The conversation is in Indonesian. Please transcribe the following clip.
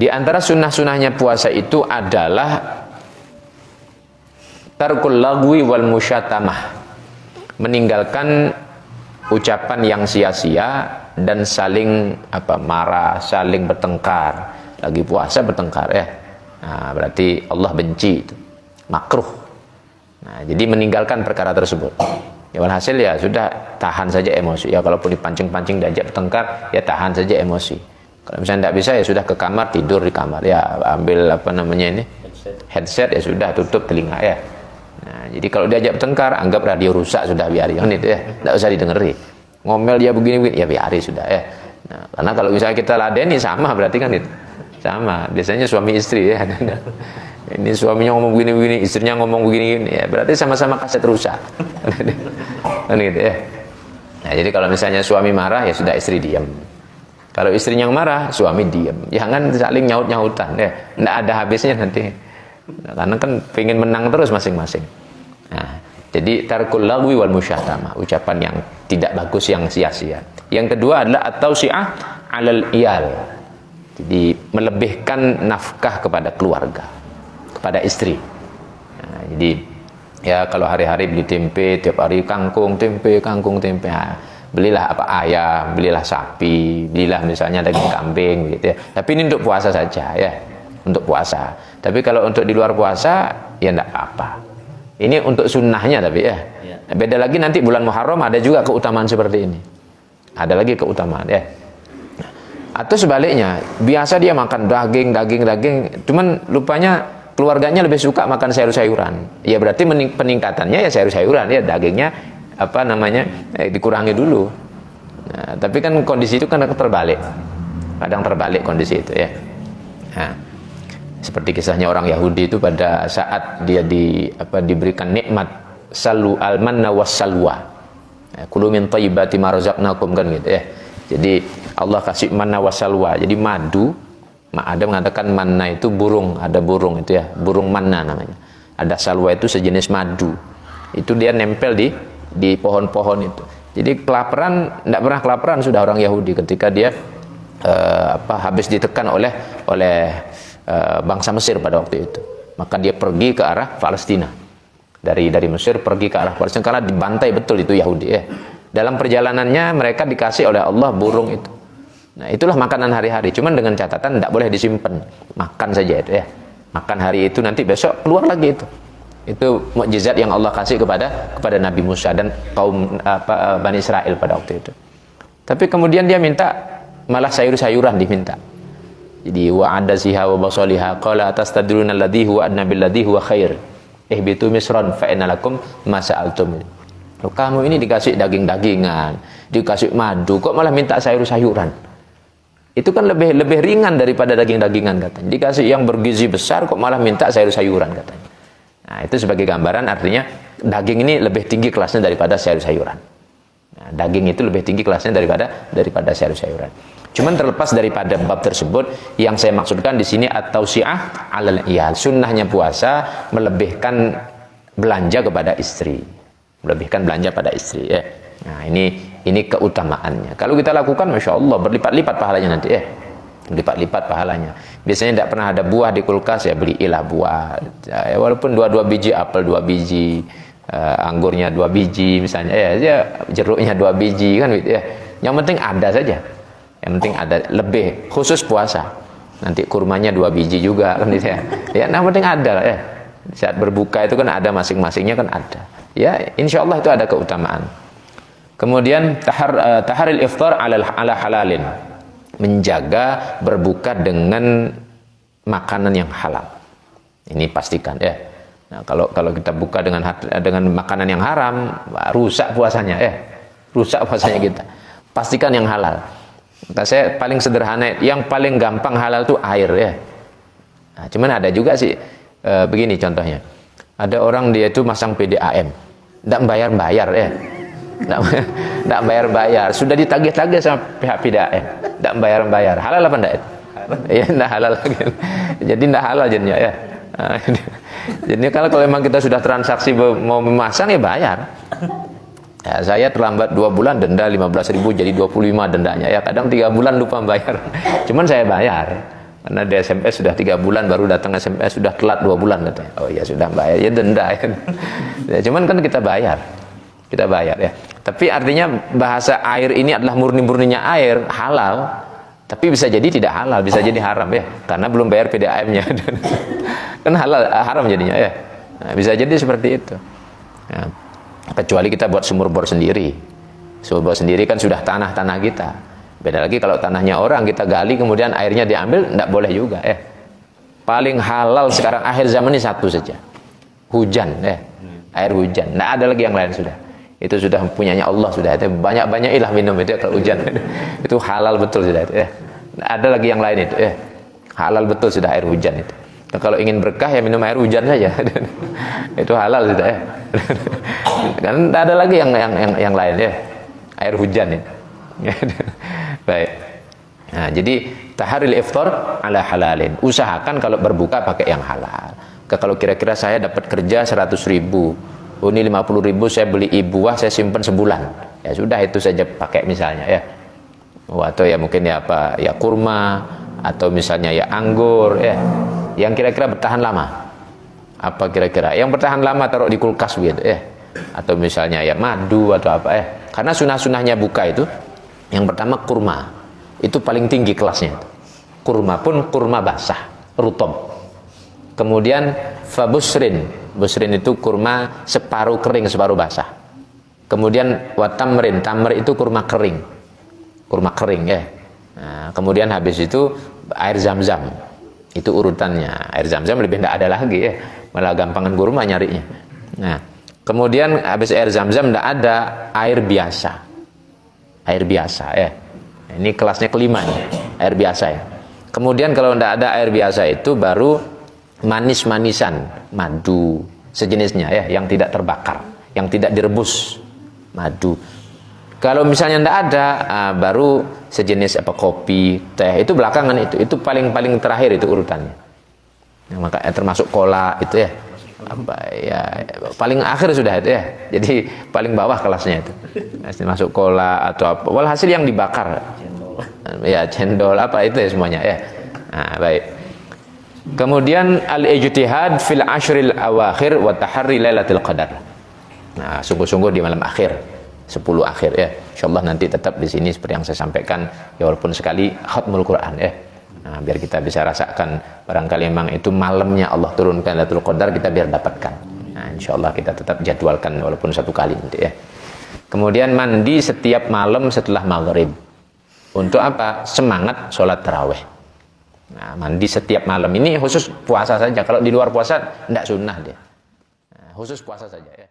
Di antara sunnah-sunnahnya puasa itu adalah tarkul lagwi wal musyatamah, meninggalkan ucapan yang sia-sia dan saling marah, saling bertengkar. Lagi puasa bertengkar ya. Nah, berarti Allah benci itu. Makruh. Nah, jadi meninggalkan perkara tersebut. Ya walhasil ya sudah, tahan saja emosi. Ya kalaupun dipancing-pancing diajak bertengkar, ya tahan saja emosi. Kalau misalnya tidak bisa ya sudah ke kamar, tidur di kamar. Ya ambil headset ya sudah, tutup telinga ya. Nah, jadi kalau diajak bertengkar, anggap radio rusak, sudah biarin itu ya. Tidak usah didengeri. Ngomel dia begini-begini, ya biarin sudah ya. Nah, karena kalau misalnya kita ladeni sama berarti kan itu. Sama, biasanya suami istri ya. Ini suaminya ngomong begini-begini, istrinya ngomong begini-begini, ya berarti sama-sama kaset rusak. Kan gitu ya. Nah, jadi kalau misalnya suami marah ya sudah, istri diam. Kalau istrinya yang marah, suami diam. Jangan saling nyaut-nyautan ya. Nggak ada habisnya nanti. Nah, karena kan pengen menang terus masing-masing. Nah, jadi tarkul lagwi wal musyatamah, ucapan yang tidak bagus, yang sia-sia. Yang kedua adalah at-tausi'ah 'alal iyal. Jadi melebihkan nafkah kepada keluarga, kepada istri. Nah, jadi ya kalau hari-hari beli tempe, tiap hari kangkung tempe. Belilah ayam, belilah sapi, belilah misalnya daging kambing gitu ya. Tapi ini untuk puasa saja ya, untuk puasa. Tapi kalau untuk di luar puasa ya enggak apa-apa. Ini untuk sunnahnya tapi ya. Beda lagi nanti bulan Muharram ada juga keutamaan seperti ini. Ada lagi keutamaan ya. Atau sebaliknya, biasa dia makan daging, cuman lupanya keluarganya lebih suka makan sayur-sayuran. Ya berarti peningkatannya ya sayur-sayuran ya, dagingnya dikurangi dulu. Nah, tapi kan kondisi itu kan terbalik. Kadang terbalik kondisi itu ya. Nah, seperti kisahnya orang Yahudi itu pada saat dia diberikan nikmat al-manna was-salwa. Kulu min thayyibati ma razaqnakum kan gitu ya. Jadi Allah kasih manna was-salwa. Jadi madu, ada mengatakan manna itu burung, ada burung itu ya, burung manna namanya. Ada salwa itu sejenis madu. Itu dia nempel di pohon-pohon itu. Jadi kelaparan, tidak pernah kelaparan sudah orang Yahudi ketika dia habis ditekan oleh bangsa Mesir pada waktu itu. Maka dia pergi ke arah Palestina. Dari Mesir pergi ke arah Palestina karena dibantai betul itu Yahudi ya. Dalam perjalanannya mereka dikasih oleh Allah burung itu. Nah, itulah makanan hari-hari. Cuman dengan catatan tidak boleh disimpan. Makan saja itu ya. Makan hari itu, nanti besok keluar lagi itu. Itu mukjizat yang Allah kasih kepada Nabi Musa dan kaum Bani Israel pada waktu itu. Tapi kemudian dia minta malah sayur-sayuran diminta. Jadi wa adasiha wa basaliha qala atastadruna alladhi huwa adna billadhi huwa khair. Ihbitu misran fa innalakum ma sa'altum. Kamu ini dikasih daging-dagingan, dikasih madu, kok malah minta sayur-sayuran? Itu kan lebih ringan daripada daging-dagingan katanya. Dikasih yang bergizi besar kok malah minta sayur-sayuran katanya. Nah, itu sebagai gambaran artinya daging ini lebih tinggi kelasnya daripada sayur-sayuran. Nah, daging itu lebih tinggi kelasnya daripada sayur-sayuran. Cuman terlepas daripada bab tersebut, yang saya maksudkan di sini at-tausi'ah 'alal iyal. Sunnahnya puasa melebihkan belanja kepada istri. Melebihkan belanja pada istri ya. Nah, ini keutamaannya. Kalau kita lakukan, masya Allah berlipat-lipat pahalanya nanti ya. Lipat-lipat pahalanya. Biasanya tidak pernah ada buah di kulkas, ya belilah buah. Ya, walaupun 2 biji apel, 2 biji anggurnya 2 biji misalnya ya, jeruknya 2 biji kan gitu ya. Yang penting ada saja. Yang penting ada, lebih khusus puasa. Nanti kurmanya 2 biji juga kan gitu ya. Ya, yang penting ada lah ya. Saat berbuka itu kan ada masing-masingnya kan ada. Ya, insya Allah itu ada keutamaan. Kemudian taharil iftar ala halalin, menjaga berbuka dengan makanan yang halal. Ini pastikan ya. Nah, kalau kita buka dengan makanan yang haram, rusak puasanya ya. Rusak puasanya kita. Pastikan yang halal. Kata saya paling sederhana, yang paling gampang halal itu air ya. Nah, cuman ada juga sih begini contohnya. Ada orang dia itu masang PDAM, tidak bayar-bayar ya. Tidak bayar-bayar, sudah ditagih-tagih sama pihak PDAM, tidak bayar-bayar. Halal apa enggak? Ya tidak halal lagi. Jadi tidak halal jadinya ya. Jadi kalau memang kita sudah transaksi mau memasang ya bayar. Ya, saya terlambat 2 bulan denda 15.000 jadi 25 dendanya ya. Kadang 3 bulan lupa bayar. Cuman saya bayar. Karena di SMS sudah 3 bulan, baru datang SMS sudah telat 2 bulan katanya. Oh ya sudah bayar, ya denda ya. Ya, cuman kan kita bayar ya. Tapi artinya bahasa air ini adalah murni-murninya air, halal. Tapi bisa jadi tidak halal, bisa jadi haram ya, karena belum bayar PDAM-nya. Kan halal, haram jadinya ya. Nah, bisa jadi seperti itu. Ya. Kecuali kita buat sumur bor sendiri. Sumur bor sendiri kan sudah tanah-tanah kita. Beda lagi kalau tanahnya orang kita gali kemudian airnya diambil, tidak boleh juga ya. Paling halal sekarang akhir zaman ini satu saja, hujan ya, air hujan. Tidak ada lagi yang lain sudah. Itu sudah punyanya Allah sudah. Itu banyak-banyakilah minum itu kalau hujan. Itu halal betul sudah itu ya. Tidak ada lagi yang lain itu ya. Halal betul sudah air hujan itu. Nah, kalau ingin berkah ya minum air hujan saja. Itu halal sudah ya. Kan tidak ada lagi yang lain ya. Air hujan itu. Baik. Nah, jadi taharil iftar ala halalin. Usahakan kalau berbuka pakai yang halal. Kalau kira-kira saya dapat kerja 100.000, oh ini 50.000 saya beli buah, saya simpan sebulan. Ya sudah itu saja pakai misalnya ya. Atau ya mungkin ya apa ya kurma atau misalnya ya anggur ya. Yang kira-kira bertahan lama. Apa kira-kira? Yang bertahan lama taruh di kulkas gitu ya. Atau misalnya ya madu atau apa ya. Karena sunah-sunahnya buka itu yang pertama kurma, itu paling tinggi kelasnya. Kurma pun kurma basah, rutob. Kemudian fabusrin, busrin itu kurma separuh kering, separuh basah. Kemudian watamrin, tamr itu kurma kering ya. Nah, kemudian habis itu air zam-zam, itu urutannya. Air zam-zam lebih tidak ada lagi ya, malah gampangan kurma nyarinya. Nah, kemudian habis air zam-zam tidak ada air biasa. Air biasa ya. Ini kelasnya kelima nih, air biasa ya. Kemudian kalau tidak ada air biasa itu baru manis-manisan, madu sejenisnya ya, yang tidak terbakar, yang tidak direbus, madu. Kalau misalnya tidak ada, baru sejenis apa kopi, teh, itu belakangan itu paling paling terakhir itu urutannya. Nah, maka termasuk cola itu ya. Apa ya paling akhir sudah itu ya, jadi paling bawah kelasnya itu masuk cola atau apa, walhasil yang dibakar ya, cendol apa itu ya semuanya ya. Nah, baik. Kemudian al-ijtihad fil ashril awakhir wa taharri lailatul qadar. Nah, sungguh-sungguh di malam akhir 10 akhir ya, insyaallah nanti tetap di sini seperti yang saya sampaikan ya, walaupun sekali khatmul Quran ya. Nah, biar kita bisa rasakan, barangkali memang itu malamnya Allah turunkan Lailatul Qadar, kita biar dapatkan. Nah, insyaallah kita tetap jadwalkan walaupun 1 kali nanti ya. Kemudian mandi setiap malam setelah maghrib. Untuk apa? Semangat sholat tarawih. Nah, mandi setiap malam ini khusus puasa saja. Kalau di luar puasa tidak sunnah dia. Nah, khusus puasa saja ya.